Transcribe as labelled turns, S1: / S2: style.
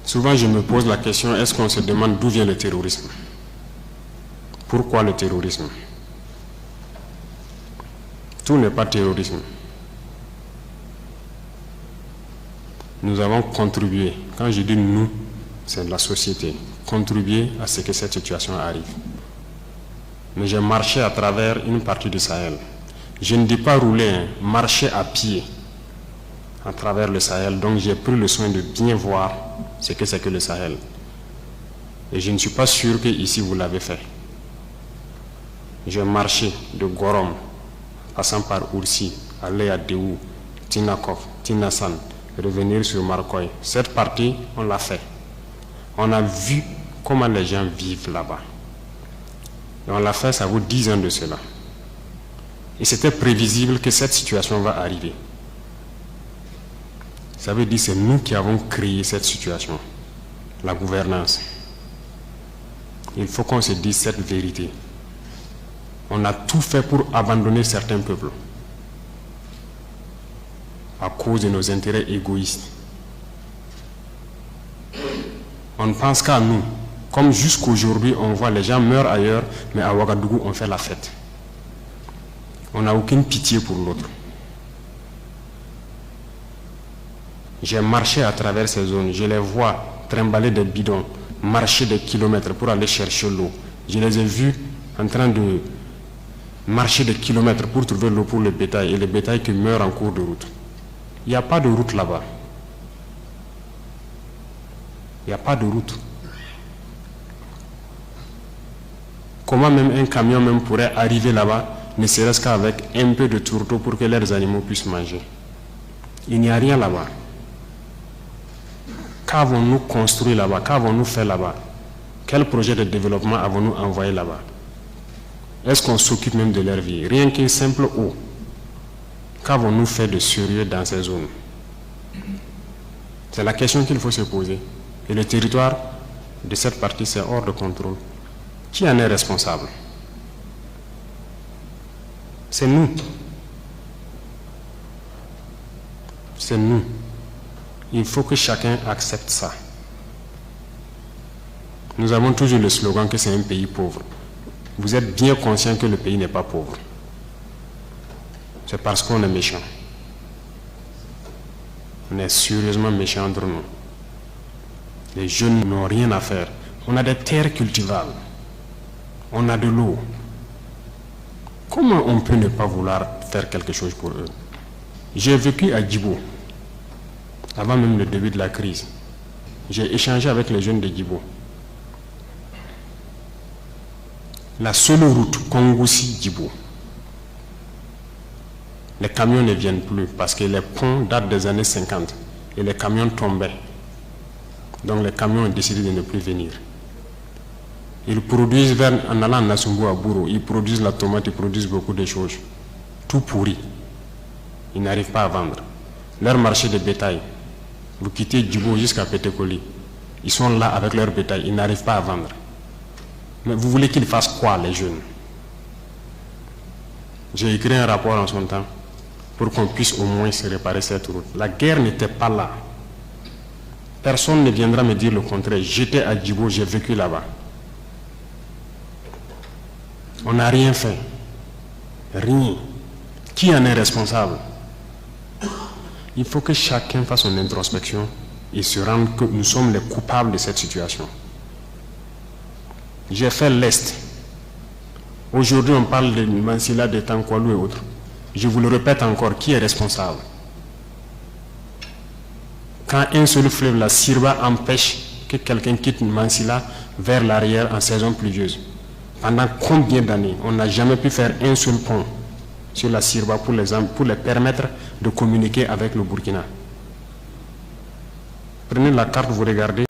S1: Souvent, je me pose la question, est-ce qu'on se demande d'où vient le terrorisme? Pourquoi le terrorisme? Tout n'est pas terrorisme. Nous avons contribué, quand je dis nous, c'est la société, contribué à ce que cette situation arrive. Mais j'ai marché à travers une partie du Sahel. Je ne dis pas rouler, marcher à pied à travers le Sahel. Donc j'ai pris le soin de bien voir ce que c'est que le Sahel. Et je ne suis pas sûr que ici vous l'avez fait. J'ai marché de Gorom, passant par Oursi, aller à Déou, Tinakov, Tinasan, revenir sur Marcoy. Cette partie, on l'a fait. On a vu comment les gens vivent là-bas. Et on l'a fait, ça vaut 10 ans de cela. Et c'était prévisible que cette situation va arriver. Ça veut dire que c'est nous qui avons créé cette situation, la gouvernance. Il faut qu'on se dise cette vérité. On a tout fait pour abandonner certains peuples à cause de nos intérêts égoïstes. On ne pense qu'à nous. Comme jusqu'aujourd'hui, on voit les gens meurent ailleurs, mais à Ouagadougou, on fait la fête. On n'a aucune pitié pour l'autre. J'ai marché à travers ces zones. Je les vois trimballer des bidons, marcher des kilomètres pour aller chercher l'eau. Je les ai vus en train de marcher des kilomètres pour trouver l'eau pour le bétail, et le bétail qui meurt en cours de route. Il n'y a pas de route là-bas. Il n'y a pas de route. Comment même un camion même pourrait arriver là-bas, ne serait-ce qu'avec un peu de tourteau pour que leurs animaux puissent manger? Il n'y a rien là-bas. Qu'avons-nous construit là-bas? Qu'avons-nous fait là-bas? Quel projet de développement avons-nous envoyé là-bas? Est-ce qu'on s'occupe même de leur vie? Rien qu'une simple eau. Qu'avons-nous fait de sérieux dans ces zones? C'est la question qu'il faut se poser. Et le territoire de cette partie, c'est hors de contrôle. Qui en est responsable? C'est nous. C'est nous. Il faut que chacun accepte ça. Nous avons toujours le slogan que c'est un pays pauvre. Vous êtes bien conscient que le pays n'est pas pauvre. C'est parce qu'on est méchant. On est sérieusement méchant entre nous. Les jeunes n'ont rien à faire. On a des terres cultivables. On a de l'eau. Comment on peut ne pas vouloir faire quelque chose pour eux? J'ai vécu à Djibo, avant même le début de la crise. J'ai échangé avec les jeunes de Djibo. La seule route Kongoussi-Djibo, les camions ne viennent plus parce que les ponts datent des années 50 et les camions tombaient. Donc les camions ont décidé de ne plus venir. Ils produisent, en allant à Nassumbu à Bourou, ils produisent la tomate, ils produisent beaucoup de choses. Tout pourri. Ils n'arrivent pas à vendre. Leur marché de bétail, vous quittez Djibo jusqu'à Pétékoli, ils sont là avec leur bétail, ils n'arrivent pas à vendre. Mais vous voulez qu'ils fassent quoi, les jeunes? J'ai écrit un rapport en son temps pour qu'on puisse au moins se réparer cette route. La guerre n'était pas là. Personne ne viendra me dire le contraire. J'étais à Djibo, j'ai vécu là-bas. On n'a rien fait. Rien. Qui en est responsable? Il faut que chacun fasse son introspection et se rende que nous sommes les coupables de cette situation. J'ai fait l'Est. Aujourd'hui, on parle de Mansilla, de Tankwalou et autres. Je vous le répète encore, qui est responsable? Quand un seul fleuve, la Sirba, empêche que quelqu'un quitte Mansilla vers l'arrière en saison pluvieuse, pendant combien d'années on n'a jamais pu faire un seul pont sur la Sirba pour les permettre de communiquer avec le Burkina? Prenez la carte, vous regardez.